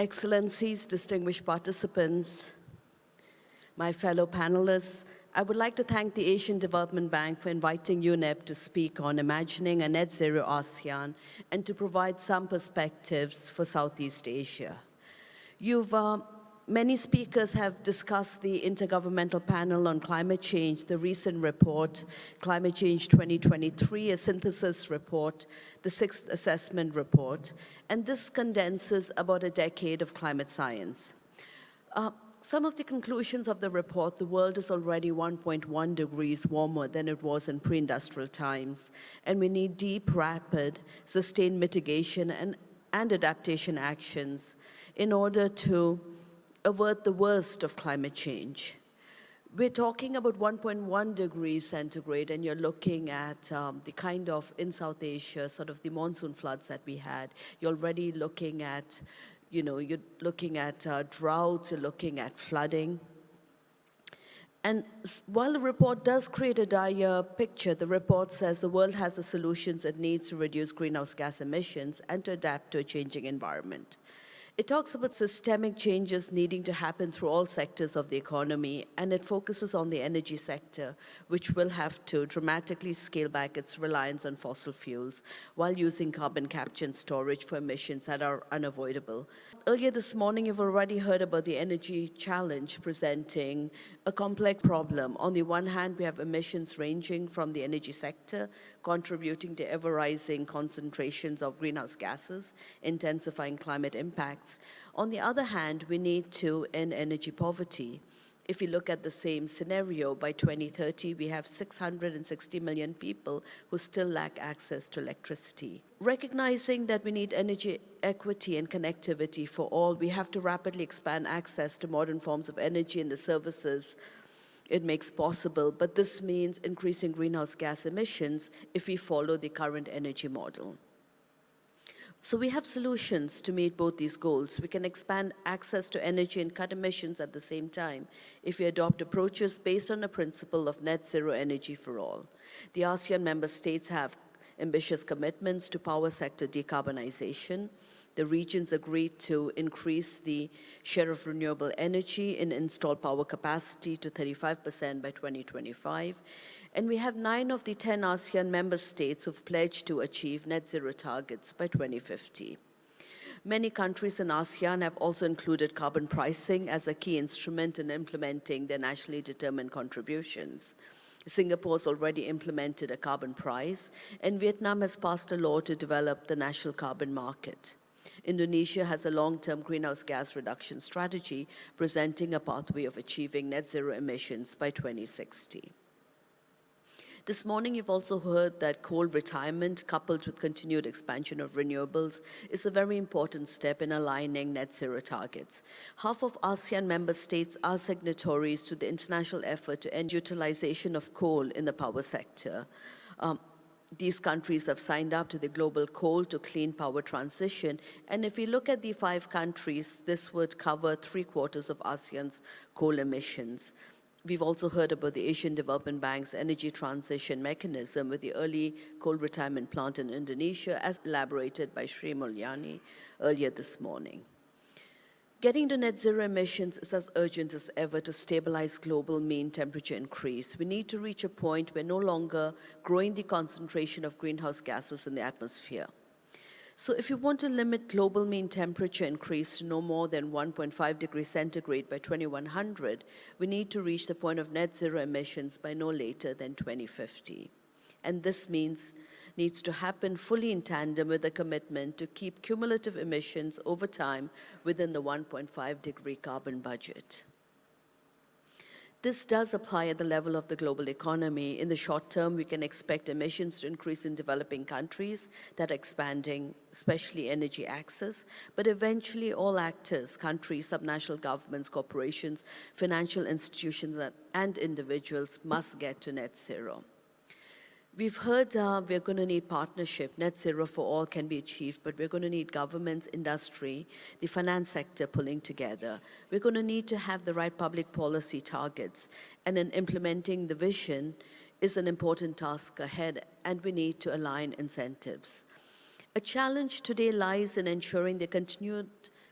Excellencies, distinguished participants, my fellow panelists, I would like to thank the Asian Development Bank for inviting UNEP to speak on imagining a net zero ASEAN and to provide some perspectives for Southeast Asia. Many speakers have discussed the Intergovernmental Panel on Climate Change, the recent report, Climate Change 2023, a synthesis report, the sixth assessment report, and this condenses about a decade of climate science. Some of the conclusions of the report: the world is already 1.1 degrees warmer than it was in pre-industrial times, and we need deep, rapid, sustained mitigation and adaptation actions in order to avert the worst of climate change. We're talking about 1.1 degrees centigrade, and you're looking at the kind of, in South Asia, sort of the monsoon floods that we had. You're already looking at, you're looking at droughts, you're looking at flooding. And while the report does create a dire picture, the report says the world has the solutions it needs to reduce greenhouse gas emissions and to adapt to a changing environment. It talks about systemic changes needing to happen through all sectors of the economy, and it focuses on the energy sector, which will have to dramatically scale back its reliance on fossil fuels while using carbon capture and storage for emissions that are unavoidable. Earlier this morning, you've already heard about the energy challenge presenting a complex problem. On the one hand, we have emissions ranging from the energy sector, contributing to ever-rising concentrations of greenhouse gases, intensifying climate impacts. On the other hand, we need to end energy poverty. If you look at the same scenario, by 2030, we have 660 million people who still lack access to electricity. Recognizing that we need energy equity and connectivity for all, we have to rapidly expand access to modern forms of energy and the services it makes possible, but this means increasing greenhouse gas emissions if we follow the current energy model. So we have solutions to meet both these goals. We can expand access to energy and cut emissions at the same time if we adopt approaches based on a principle of net zero energy for all. The ASEAN member states have ambitious commitments to power sector decarbonization. The regions agreed to increase the share of renewable energy in installed power capacity to 35% by 2025. And we have 9 of the 10 ASEAN member states who've pledged to achieve net zero targets by 2050. Many countries in ASEAN have also included carbon pricing as a key instrument in implementing their nationally determined contributions. Singapore's already implemented a carbon price, and Vietnam has passed a law to develop the national carbon market. Indonesia has a long-term greenhouse gas reduction strategy presenting a pathway of achieving net zero emissions by 2060. This morning, you've also heard that coal retirement, coupled with continued expansion of renewables, is a very important step in aligning net zero targets. Half of ASEAN member states are signatories to the international effort to end utilization of coal in the power sector. These countries have signed up to the global coal to clean power transition. And if we look at the 5 countries, this would cover 3/4 of ASEAN's coal emissions. We've also heard about the Asian Development Bank's energy transition mechanism with the early coal retirement plant in Indonesia, as elaborated by Sri Mulyani earlier this morning. Getting to net zero emissions is as urgent as ever to stabilize global mean temperature increase. We need to reach a point where no longer growing the concentration of greenhouse gases in the atmosphere. So if you want to limit global mean temperature increase to no more than 1.5 degrees centigrade by 2100, we need to reach the point of net zero emissions by no later than 2050. And this needs to happen fully in tandem with the commitment to keep cumulative emissions over time within the 1.5 degree carbon budget. This does apply at the level of the global economy. In the short term, we can expect emissions to increase in developing countries that are expanding, especially energy access, but eventually all actors, countries, subnational governments, corporations, financial institutions, and individuals must get to net zero. We've heard we're going to need partnership. Net zero for all can be achieved, but we're going to need governments, industry, the finance sector pulling together. We're going to need to have the right public policy targets, and in implementing the vision is an important task ahead, and we need to align incentives. A challenge today lies in ensuring the continued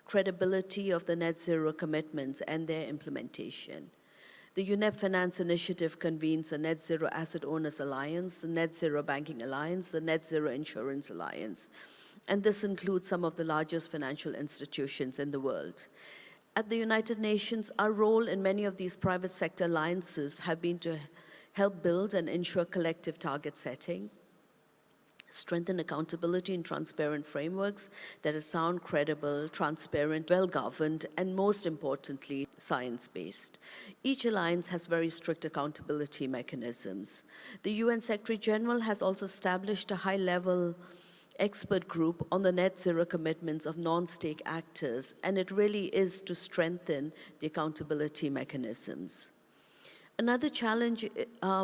credibility of the net zero commitments and their implementation. The UNEP Finance Initiative convenes the Net Zero Asset Owners Alliance, the Net Zero Banking Alliance, the Net Zero Insurance Alliance, and this includes some of the largest financial institutions in the world. At the United Nations, our role in many of these private sector alliances have been to help build and ensure collective target setting, strengthen accountability in transparent frameworks that are sound, credible, transparent, well-governed, and most importantly, science-based. Each alliance has very strict accountability mechanisms. The UN Secretary General has also established a high-level expert group on the net zero commitments of non-state actors, and it really is to strengthen the accountability mechanisms. Another challenge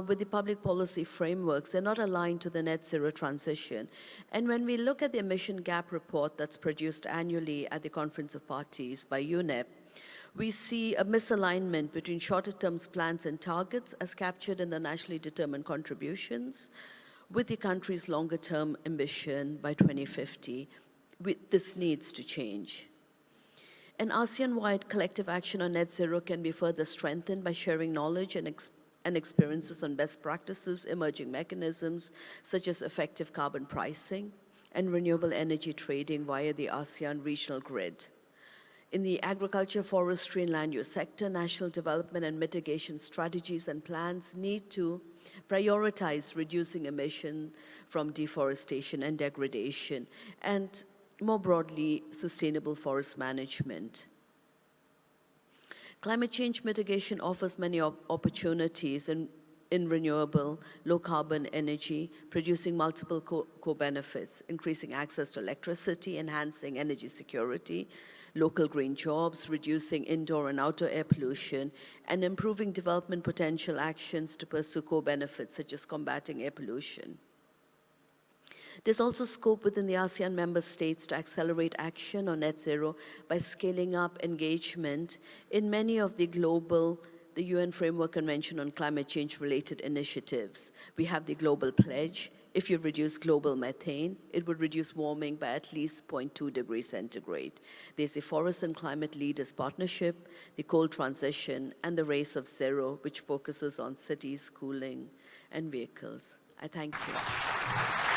with the public policy frameworks, they're not aligned to the net zero transition. And when we look at the emission gap report that's produced annually at the Conference of Parties by UNEP, we see a misalignment between shorter term plans and targets as captured in the nationally determined contributions with the country's longer term ambition by 2050. This needs to change. An ASEAN-wide collective action on net zero can be further strengthened by sharing knowledge and experiences on best practices, emerging mechanisms such as effective carbon pricing and renewable energy trading via the ASEAN regional grid. In the agriculture, forestry, and land use sector, national development and mitigation strategies and plans need to prioritize reducing emission from deforestation and degradation, and more broadly, sustainable forest management. Climate change mitigation offers many opportunities in renewable, low-carbon energy, producing multiple co-benefits, increasing access to electricity, enhancing energy security, local green jobs, reducing indoor and outdoor air pollution, and improving development potential actions to pursue co-benefits such as combating air pollution. There's also scope within the ASEAN member states to accelerate action on net zero by scaling up engagement in many of the UN Framework Convention on Climate Change related initiatives. We have the Global Pledge. If you reduce global methane, it would reduce warming by at least 0.2 degrees centigrade. There's the Forest and Climate Leaders Partnership, the Coal Transition, and the Race of Zero, which focuses on cities, cooling, and vehicles. I thank you.